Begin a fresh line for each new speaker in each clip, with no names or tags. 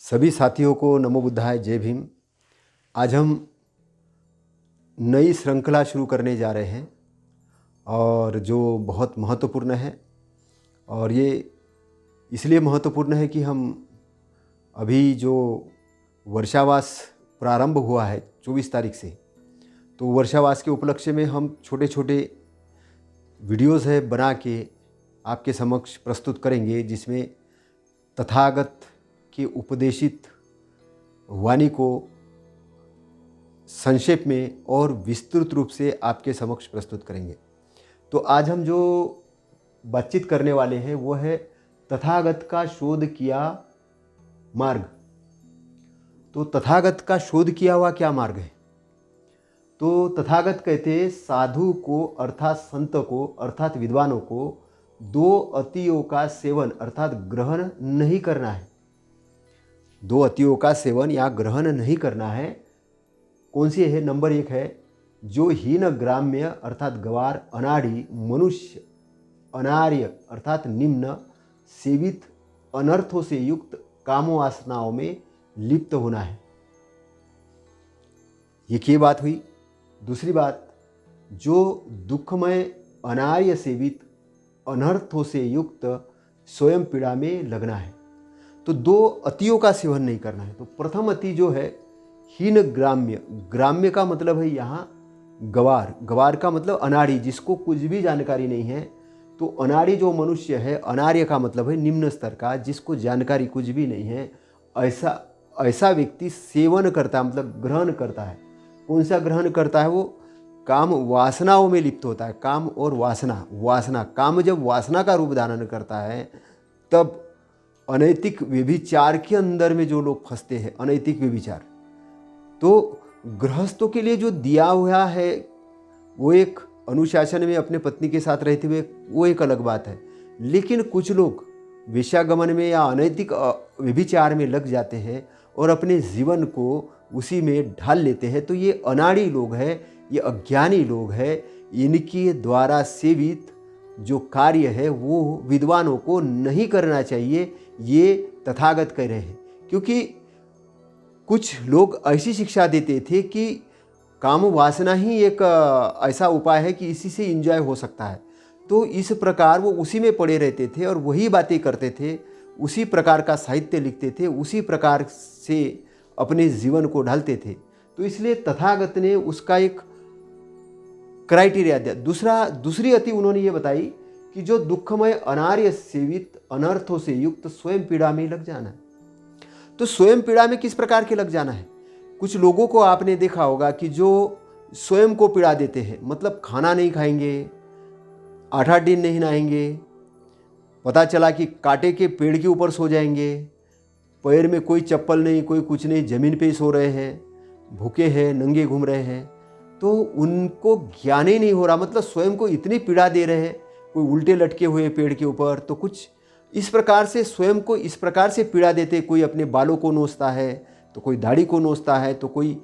सभी साथियों को नमो बुद्धाय, जय भीम। आज हम नई श्रृंखला शुरू करने जा रहे हैं और जो बहुत महत्वपूर्ण है। और ये इसलिए महत्वपूर्ण है कि हम अभी जो वर्षावास प्रारंभ हुआ है 24 तारीख से, तो वर्षावास के उपलक्ष्य में हम छोटे छोटे वीडियोज़ है बना के आपके समक्ष प्रस्तुत करेंगे, जिसमें तथागत के उपदेशित वाणी को संक्षेप में और विस्तृत रूप से आपके समक्ष प्रस्तुत करेंगे। तो आज हम जो बातचीत करने वाले हैं वो है तथागत का शोध किया मार्ग। तो तथागत का शोध किया हुआ क्या मार्ग है? तो तथागत कहते हैं साधु को अर्थात संत को अर्थात विद्वानों को दो अतियों का सेवन अर्थात ग्रहण नहीं करना है। दो अतियों का सेवन या ग्रहण नहीं करना है। कौन सी है? नंबर 1 है जो हीन ग्राम्य अर्थात गवार, अनाड़ी, मनुष्य, अनार्य अर्थात निम्न, सेवित, अनर्थों से युक्त कामवासनाओं में लिप्त होना है। ये बात हुई। दूसरी बात, जो दुखमय, अनार्य सेवित, अनर्थों से युक्त स्वयं पीड़ा में लगना है। तो दो अतियों का सेवन नहीं करना है। तो प्रथम अति जो है हीन ग्राम्य। ग्राम्य का मतलब है यहाँ गवार। गवार का मतलब अनाड़ी, जिसको कुछ भी जानकारी नहीं है। तो अनाड़ी जो मनुष्य है, अनार्य का मतलब है निम्न स्तर का, जिसको जानकारी कुछ भी नहीं है। ऐसा व्यक्ति सेवन करता है, मतलब ग्रहण करता है। कौन सा ग्रहण करता है? वो काम वासनाओं में लिप्त होता है। काम और वासना काम जब वासना का रूप धारण करता है, तब अनैतिक व्यभिचार के अंदर में जो लोग फंसते हैं, अनैतिक व्यभिचार। तो गृहस्थों के लिए जो दिया हुआ है वो एक अनुशासन में अपने पत्नी के साथ रहते हुए, वो एक अलग बात है। लेकिन कुछ लोग वेश्यागमन में या अनैतिक व्यभिचार में लग जाते हैं और अपने जीवन को उसी में ढाल लेते हैं। तो ये अनाड़ी लोग हैं, ये अज्ञानी लोग हैं। इनके द्वारा सेवित जो कार्य है वो विद्वानों को नहीं करना चाहिए, ये तथागत कह रहे हैं। क्योंकि कुछ लोग ऐसी शिक्षा देते थे कि काम वासना ही एक ऐसा उपाय है कि इसी से एंजॉय हो सकता है। तो इस प्रकार वो उसी में पड़े रहते थे और वही बातें करते थे, उसी प्रकार का साहित्य लिखते थे, उसी प्रकार से अपने जीवन को ढालते थे। तो इसलिए तथागत ने उसका एक क्राइटेरिया दिया। दूसरी अति उन्होंने ये बताई कि जो दुखमय, अनार्य सेवित, अनर्थों से युक्त स्वयं पीड़ा में लग जाना है। तो स्वयं पीड़ा में किस प्रकार के लग जाना है? कुछ लोगों को आपने देखा होगा कि जो स्वयं को पीड़ा देते हैं, मतलब खाना नहीं खाएंगे, 8-8 दिन नहीं नहाएंगे, पता चला कि कांटे के पेड़ के ऊपर सो जाएंगे, पैर में कोई चप्पल नहीं, कोई कुछ नहीं, जमीन पे ही सो रहे हैं, भूखे हैं, नंगे घूम रहे हैं। तो उनको ज्ञान ही नहीं हो रहा, मतलब स्वयं को इतनी पीड़ा दे रहे हैं। कोई उल्टे लटके हुए पेड़ के ऊपर, तो कुछ इस प्रकार से स्वयं को इस प्रकार से पीड़ा देते। कोई अपने बालों को नोचता है, तो कोई दाढ़ी को नोचता है, तो कोई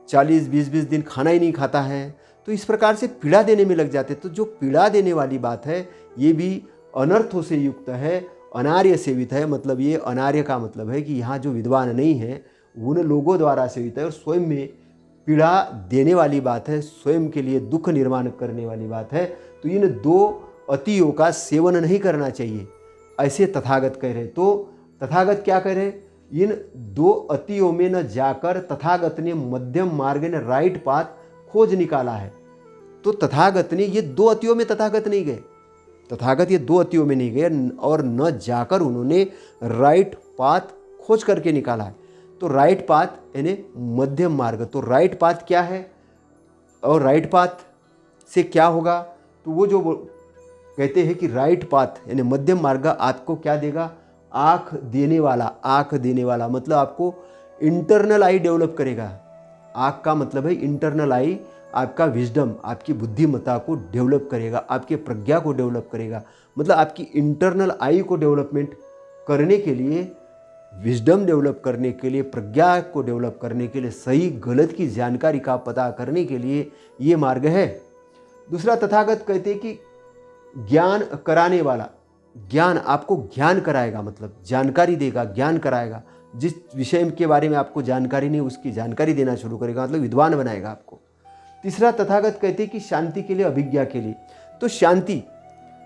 40-20 दिन खाना ही नहीं खाता है। तो इस प्रकार से पीड़ा देने में लग जाते। तो जो पीड़ा देने वाली बात है ये भी अनर्थों से युक्त है, अनार्य सेवित है। मतलब ये अनार्य का मतलब है कि यहाँ जो विद्वान नहीं है उन लोगों द्वारा सेवित है और स्वयं में पीड़ा देने वाली बात है, स्वयं के लिए दुख निर्माण करने वाली बात है। तो इन दो अतियों का सेवन नहीं करना चाहिए, ऐसे तथागत कह रहे। तो तथागत क्या कह रहे? इन दो अतियों में न जाकर तथागत ने मध्यम मार्ग ने राइट पाथ खोज निकाला है। तो तथागत ने ये दो अतियों में तथागत नहीं गए, तथागत ये दो अतियों में नहीं गए और न जाकर उन्होंने राइट पाथ खोज करके निकाला है। तो राइट पाथ यानी मध्यम मार्ग। तो राइट पाथ क्या है और राइट पाथ से क्या होगा? तो वो जो कहते हैं कि राइट पाथ यानी मध्यम मार्ग आपको क्या देगा? आँख देने वाला। आँख देने वाला मतलब आपको इंटरनल आई डेवलप करेगा। आँख का मतलब है इंटरनल आई, आपका विजडम, आपकी बुद्धिमत्ता को डेवलप करेगा, आपके प्रज्ञा को डेवलप करेगा। मतलब आपकी इंटरनल आई को डेवलपमेंट करने के लिए, विजडम डेवलप करने के लिए, प्रज्ञा को डेवलप करने के लिए, सही गलत की जानकारी का पता करने के लिए ये मार्ग है। दूसरा, तथागत कहते हैं कि ज्ञान कराने वाला। ज्ञान आपको ज्ञान कराएगा, मतलब जानकारी देगा, ज्ञान कराएगा। जिस विषय के बारे में आपको जानकारी नहीं उसकी जानकारी देना शुरू करेगा, मतलब विद्वान बनाएगा आपको। तीसरा, तथागत कहते हैं कि शांति के लिए, अभिज्ञा के लिए। तो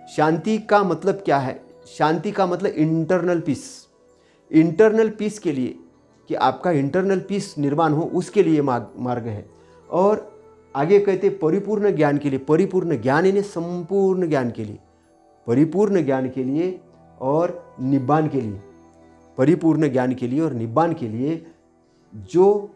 शांति का मतलब क्या है? शांति का मतलब इंटरनल पीस। इंटरनल पीस के लिए, कि आपका इंटरनल पीस निर्माण हो, उसके लिए मार्ग है। और आगे कहते परिपूर्ण ज्ञान के लिए। परिपूर्ण ज्ञान यानी संपूर्ण ज्ञान के लिए, परिपूर्ण ज्ञान के लिए और निब्बान के लिए। परिपूर्ण ज्ञान के लिए और निब्बान के लिए जो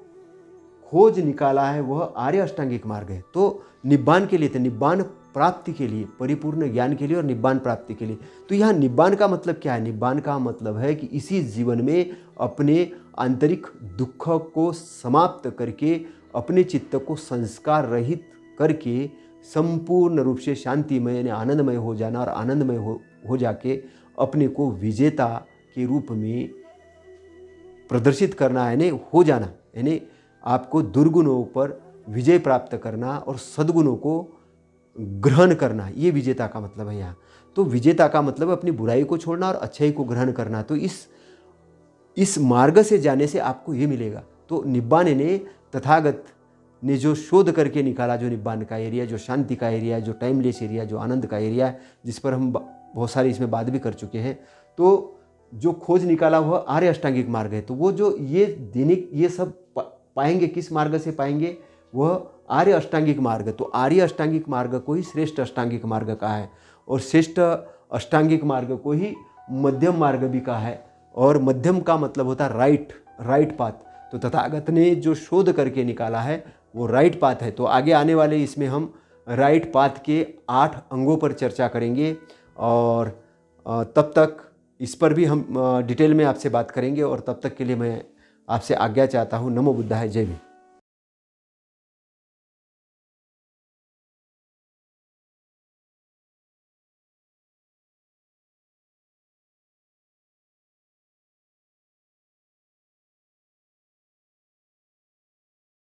खोज निकाला है वह आर्य अष्टांगिक मार्ग है। तो निब्बान के लिए, तो निब्बान प्राप्ति के लिए, परिपूर्ण ज्ञान के लिए और निब्बान प्राप्ति के लिए। तो यहाँ निब्बान का मतलब क्या है? निब्बान का मतलब है कि इसी जीवन में अपने आंतरिक दुख को समाप्त करके, अपने चित्त को संस्कार रहित करके संपूर्ण रूप से शांतिमय यानी आनंदमय हो जाना, और आनंदमय हो जाके अपने को विजेता के रूप में प्रदर्शित करना, यानी हो जाना, यानी आपको दुर्गुणों पर विजय प्राप्त करना और सद्गुणों को ग्रहण करना, ये विजेता का मतलब है यहाँ। तो विजेता का मतलब अपनी बुराई को छोड़ना और अच्छाई को ग्रहण करना। तो इस मार्ग से जाने से आपको ये मिलेगा। तो निब्बान ने, तथागत ने जो शोध करके निकाला, जो निब्बान का एरिया, जो शांति का एरिया है, जो टाइमलेस एरिया, जो आनंद का एरिया है, जिस पर हम बहुत सारी इसमें बात भी कर चुके हैं, तो जो खोज निकाला वह आर्य अष्टांगिक मार्ग है। तो वो जो ये सब पाएंगे, किस मार्ग से पाएंगे? वह आर्य अष्टांगिक मार्ग। तो आर्य अष्टांगिक मार्ग को ही श्रेष्ठ अष्टांगिक मार्ग कहा है, और श्रेष्ठ अष्टांगिक मार्ग को ही मध्यम मार्ग भी कहा है। और मध्यम का मतलब होता है राइट पाथ। तो तथागत ने जो शोध करके निकाला है वो राइट पाथ है। तो आगे आने वाले इसमें हम राइट पाथ के 8 अंगों पर चर्चा करेंगे, और तब तक इस पर भी हम डिटेल में आपसे बात करेंगे। और तब तक के लिए मैं आपसे आज्ञा चाहता हूँ। नमो बुद्धाय, जय भीम।